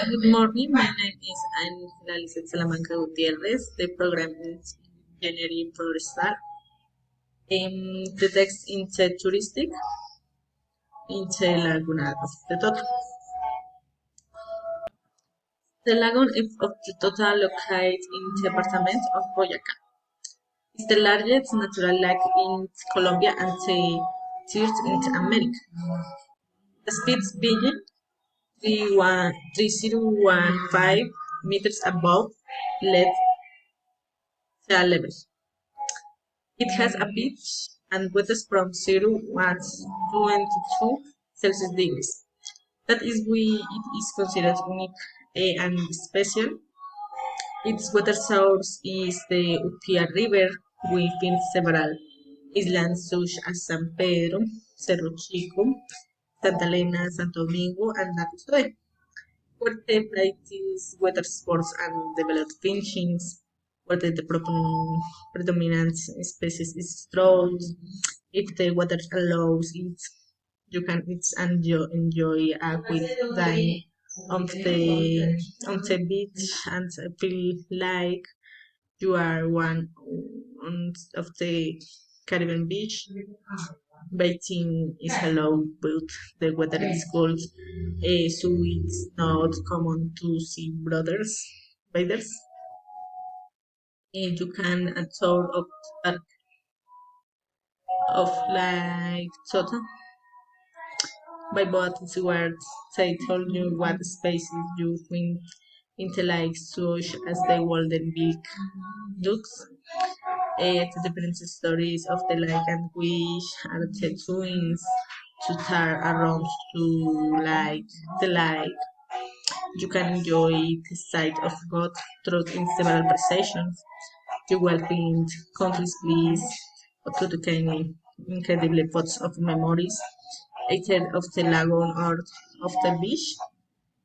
Good morning. My name is Lizeth Salamanca Gutierrez. The program is Engineering Forestal. The text inte touristic, inte Laguna of the Tota. The lagoon of the Tota located in the department of Boyacá. It's the largest natural lake in Colombia and the third in America. The speeds being 3015 meters above sea level. It has a pitch and weather from 0 to 22 Celsius degrees. That is why it is considered unique and special. Its water source is the Upia River within several islands such as San Pedro, Cerro Chico, Santa Elena, Santo Domingo, and Nacustoy, where they practice water sports and develop fishings, where the predominant species is trout. If the weather allows it, you can enjoy a quick dive on the beach and feel like you are one of the Caribbean beach. Bathing is allowed, but the weather is cold, so it's not common to see bathers. And you can a tour of like Sota by both words. They told you what spaces you think into like such as the golden beak ducks, the different stories of the lake and which are the twins to tar around to like the lake. You can enjoy the sight of God through in several processions. You will find countless bliss to the tiny, incredible photos of memories, either of the lagoon or of the beach,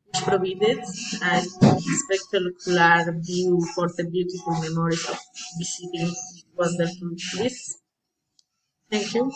which provided a spectacular view for the beautiful memories of visiting wonderful place. Thank you.